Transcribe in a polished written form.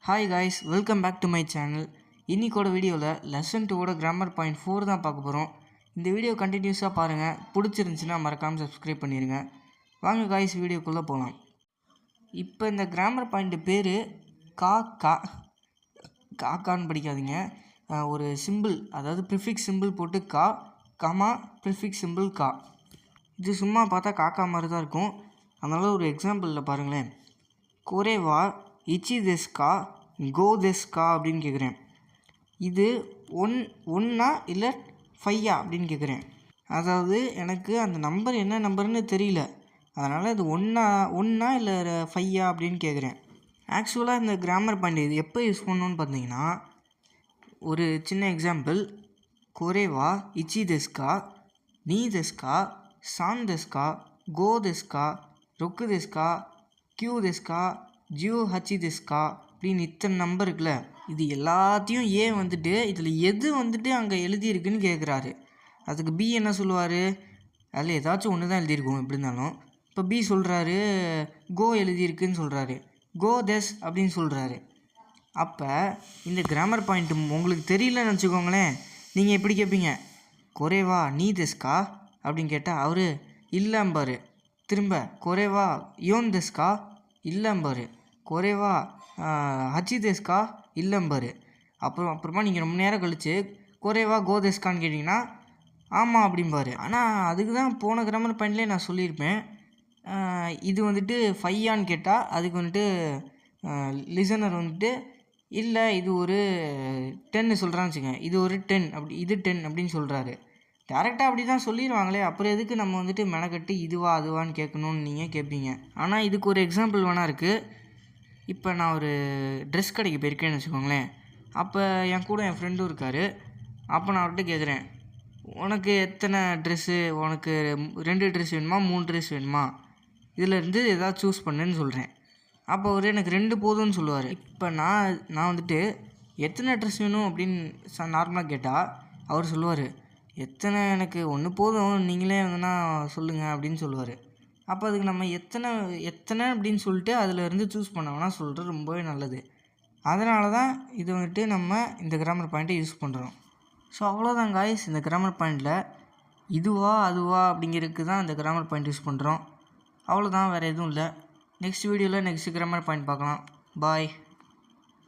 Hi guys, welcome back to my channel. இன்னைக்கோட வீடியோவில் lesson 2 grammar point 4 தான் பார்க்க போகிறோம். இந்த வீடியோ கண்டினியூஸாக பாருங்கள். பிடிச்சிருந்துச்சின்னா மறக்காமல் சப்ஸ்கிரைப் பண்ணிடுங்க. வாங்க காய்ஸ் வீடியோக்குள்ளே போகலாம். இப்போ இந்த கிராமர் பாயிண்ட் பேர் காக்கான்னு படிக்காதீங்க. ஒரு சிம்பிள், அதாவது ப்ரிஃபிக்ஸ் சிம்பிள் போட்டு காமா ப்ரிஃபிக்ஸ் சிம்பிள் கா. இது சும்மா பார்த்தா காக்கா மாதிரி தான் இருக்கும். அதனால் ஒரு எக்ஸாம்பிளில் பாருங்களேன். கோரேவா இச்சி தெஸ்கா கோ தெஸ்கா அப்படின்னு கேட்குறேன். இது ஒன்றா இல்லை 5 அப்படின்னு கேட்குறேன். அதாவது எனக்கு அந்த நம்பர் என்ன நம்பர்னு தெரியல, அதனால் இது ஒன்றா இல்லை 5 அப்படின்னு கேட்குறேன். ஆக்சுவலாக இந்த கிராமர் பாயிண்ட் இது எப்போ யூஸ் பண்ணணுன்னு பார்த்தீங்கன்னா, ஒரு சின்ன எக்ஸாம்பிள். கோரேவா இச்சி தெஸ்கா நீ தெஸ்கா சான் தெஸ்கா கோ தெஸ்கா ரொக்கு தெஸ்கா கியூ தெஸ்கா ஜியோ ஹச்சி தெஸ்கா அப்படின்னு இத்தனை நம்பர் இருக்குல்ல, இது எல்லாத்தையும் வந்துட்டு இதில் எது வந்துட்டு அங்கே எழுதியிருக்குன்னு கேட்குறாரு. அதுக்கு பி என்ன சொல்லுவார்? அதில் ஏதாச்சும் ஒன்று தான் எழுதியிருக்கும் எப்படி இருந்தாலும். இப்போ பி சொல்கிறாரு கோ எழுதியிருக்குன்னு சொல்கிறாரு, கோ தெஸ் அப்படின்னு சொல்கிறாரு. அப்போ இந்த கிராமர் பாயிண்ட் உங்களுக்கு தெரியலன்னு வச்சுக்கோங்களேன், நீங்கள் எப்படி கேட்பீங்க? கொரேவா நீ தெஸ்கா அப்படின்னு கேட்டால் அவர் இல்லைம்பார். திரும்ப கொரேவா யோன் தெஸ்கா இல்லைம்பார். கொரேவா ஹச்சி தெஸ்கா இல்லைம்பார். அப்புறமா நீங்கள் ரொம்ப நேரம் கழித்து கொரேவா கோ தெஸ்கான்னு கேட்டிங்கன்னா ஆமாம் அப்படிம்பார். ஆனால் அதுக்கு தான் போன கிராமர் பாயிண்ட்லேயே நான் சொல்லியிருப்பேன், இது வந்துட்டு 5 கேட்டால் அதுக்கு வந்துட்டு லிசனர் வந்துட்டு இல்லை இது ஒரு 10 சொல்கிறான்னு வச்சுக்கோங்க, இது ஒரு 10 அப்படி இது 10 அப்படின்னு சொல்கிறாரு. டேரெக்டாக அப்படி தான் சொல்லிடுவாங்களே, அப்புறம் எதுக்கு நம்ம வந்துட்டு மெனக்கட்டு இதுவா அதுவான்னு கேட்கணுன்னு நீங்கள் கேட்பீங்க. ஆனால் இதுக்கு ஒரு எக்ஸாம்பிள் வேணா இருக்குது. இப்போ நான் ஒரு ட்ரெஸ் கடைக்கு போயிருக்கேன்னு வச்சுக்கோங்களேன். அப்போ என் கூட என் ஃப்ரெண்டும் இருக்கார். அப்போ நான் அவர்கிட்ட கேட்குறேன், உனக்கு எத்தனை ட்ரெஸ்ஸு, உனக்கு 2 ட்ரெஸ் வேணுமா 3 ட்ரெஸ் வேணுமா, இதிலேருந்து எதாவது சூஸ் பண்ணுன்னு சொல்கிறேன். அப்போ அவர் எனக்கு 2 போதும்னு சொல்லுவார். இப்போ நான் வந்துட்டு எத்தனை ட்ரெஸ் வேணும் அப்படின்னு நார்மலாக கேட்டால் அவர் சொல்லுவார், எத்தனை எனக்கு 1 போதும், நீங்களே வந்துன்னா சொல்லுங்கள் அப்படின்னு சொல்லுவார். அப்போ அதுக்கு நம்ம எத்தனை அப்படின்னு சொல்லிட்டு அதில் இருந்து சூஸ் பண்ணோம்னா சொல்கிறது ரொம்பவே நல்லது. அதனால தான் இது வந்துட்டு நம்ம இந்த கிராமர் பாயிண்ட்டை யூஸ் பண்ணுறோம். ஸோ அவ்வளோதான் காய்ஸ், இந்த கிராமர் பாயிண்டில் இதுவா அதுவா அப்படிங்கிறதுக்கு தான் இந்த கிராமர் பாயிண்ட் யூஸ் பண்ணுறோம். அவ்வளோதான், வேறு எதுவும் இல்லை. நெக்ஸ்ட் வீடியோவில் நெக்ஸ்ட் கிராமர் பாயிண்ட் பார்க்கலாம். பாய்.